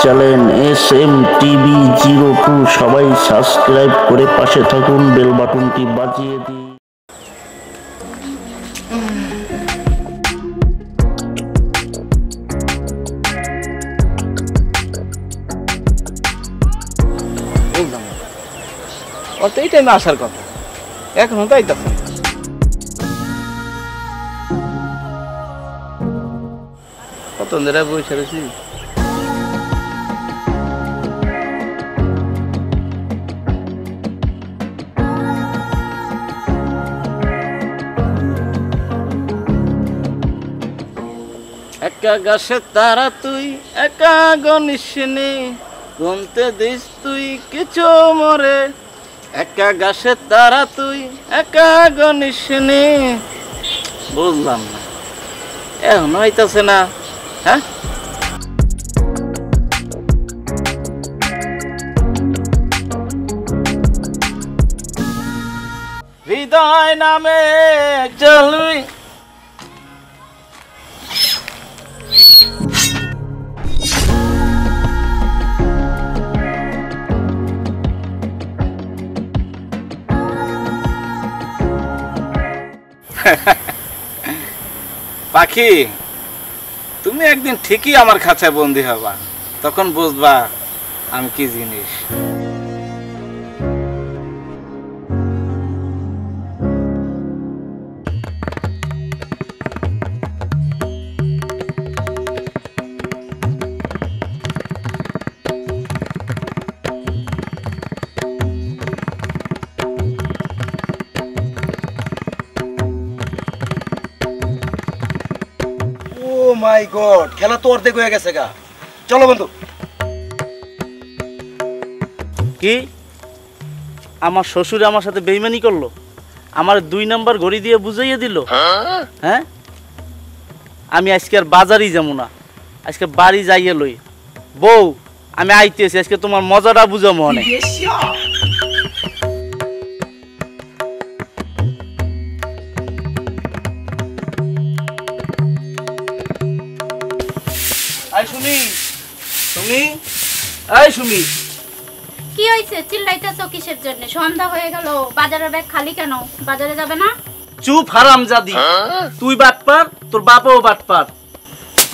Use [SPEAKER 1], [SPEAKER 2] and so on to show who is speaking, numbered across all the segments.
[SPEAKER 1] Channel SM TV02 সবাই subscribe করে পাশে থাকুন, বেল বাটনটি বাজিয়ে দিন।
[SPEAKER 2] এই টাইমে আসার কথা, এখনো তাই তখন কত বই ছেড়েছি। একা গাছে তারা তুই একা গনিসনি, গুনতে দিস তুই কিছু মরে। একা গাছে তারা তুই একা গনিসনি, বুঝলাম না এখন হইতাছে না। হ্যাঁ, হৃদয় নামে চলবি পাখি। তুমি একদিন ঠিকই আমার খাঁচায় বন্দি হবা, তখন বুঝবা আমি কি জিনিস।
[SPEAKER 3] মাই গড, খেলা তো অর্ধেক হয়ে গেছে গা। চলো বন্ধু।
[SPEAKER 2] কি আমার শ্বশুর আমার সাথে বেইমানি করলো, আমার 2 নাম্বার ঘড়ি দিয়ে বুঝাইয়া দিল। হ্যাঁ, আমি আজকে আর বাজারই যাবো না, আজকে বাড়ি যাইয়ে লই। বউ আমি আইতেছি, আজকে তোমার মজাটা বুঝাবো অনেক।
[SPEAKER 4] কি হইছে? চিল্লাইতেছো কিসের জন্য? সন্ধ্যা হয়ে গেল, বাজারের ব্যাগ খালি কেন? বাজারে যাবে না?
[SPEAKER 2] চুপ হারামজাদি, তুই বাটপার, তোর বাপও বাটপার।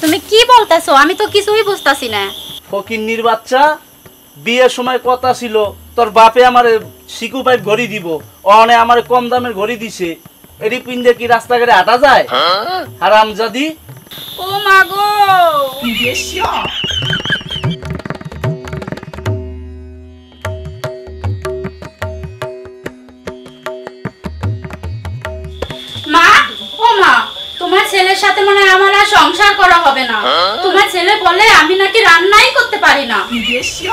[SPEAKER 4] তুমি কি বলতেছো? আমি তো কিছুই বুঝতাছি না।
[SPEAKER 2] ফকিন্নির বাচ্চা, বিয়ের সময় কথা ছিল তোর বাপে আমারে শিকু পাইপ ঘড়ি দিব, অনে আমারে কম দামের ঘড়ি দিছে। এডি পিন্দে কি রাস্তাঘাটে হাঁটা যায়? হারামজাদি।
[SPEAKER 4] ও মা গো, তোমার ছেলের সাথে মনে হয় আমার আর সংসার করা হবে না। তোমার ছেলে বলে আমি নাকি রান্নাই করতে পারি না।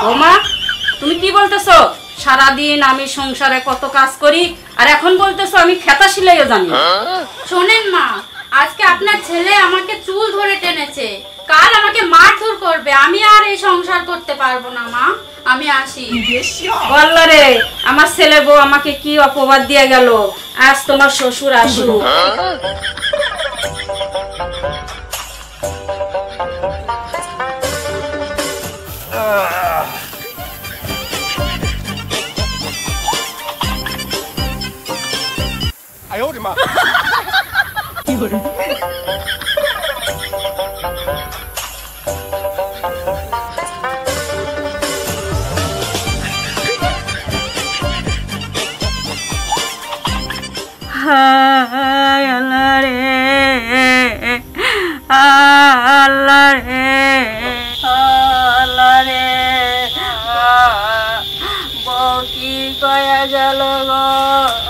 [SPEAKER 5] ও মা, তুমি কি বলতেছো? সারাদিন আমি সংসারে কত কাজ করি, আর এখন বলতেছো আমি খেতা সিলাইও জানি।
[SPEAKER 4] শোনেন মা, আজকে আপনার ছেলে আমাকে চুল ধরে টেনেছে, কাল আমাকে মারধর করবে। আমি আর এই সংসার করতে পারবো না মা, আমি আসি।
[SPEAKER 5] বললো রে, আমার ছেলে বউ আমাকে কি অপবাদ দিয়ে গেল। আজ তোমার শ্বশুর আসুক।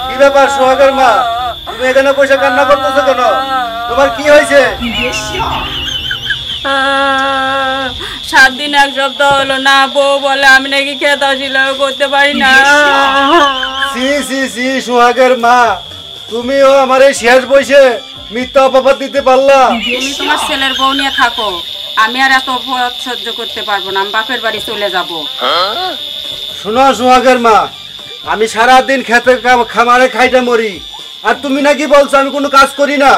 [SPEAKER 3] কি ব্যাপার সোহাগের মা, তুমি এখানে বসে কান্না করতেছো কেন? তোমার কি হয়েছে?
[SPEAKER 5] 7 দিন 1 সপ্তাহ হলো না, বউ বলে আমি নাকি খেতা সিলাই করতে পারি না।
[SPEAKER 3] সি সি সি সোহাগের মা, তুমিও আমার এই শেষ বয়সে মিথ্যা অপবাদ দিতে পারলা?
[SPEAKER 5] তুমি তোমার ছেলের বউ নিয়ে থাকো, আমি আর এত অপবাদ সহ্য করতে পারবো না। আমি বাপের বাড়ি চলে যাব।
[SPEAKER 3] শোনো সোহাগের মা, আমি সারাদিন খেতে খামারে খাইতে মরি, আর তুমি নাকি বলছো আমি কোনো কাজ করি না।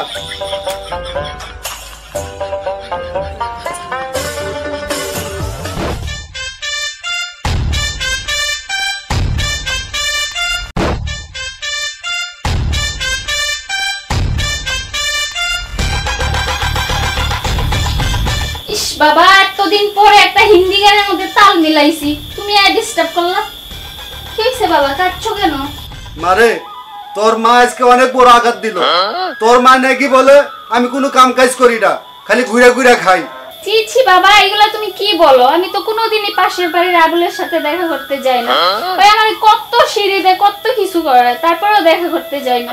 [SPEAKER 6] মিলাইছি, তুমি আর ডিস্টার্ব করলা। কি হয়েছে বাবা, কাটছো কেন?
[SPEAKER 3] মারে তোর মা আজকে অনেক বড় আঘাত দিল। তোর মা নাকি বলে আমি কোনো কাম কাজ করি না, খালি ঘুরে ঘুরে খাই।
[SPEAKER 6] ছি ছি বাবা, এগুলা তুমি কি বলো? আমি তো কোনোদিনই পাশের বাড়ির আবুলের সাথে দেখা করতে যাই না। ওই আমার কত সিঁড়ি দেয়, কত কিছু করে, তারপরেও দেখা করতে যাই না।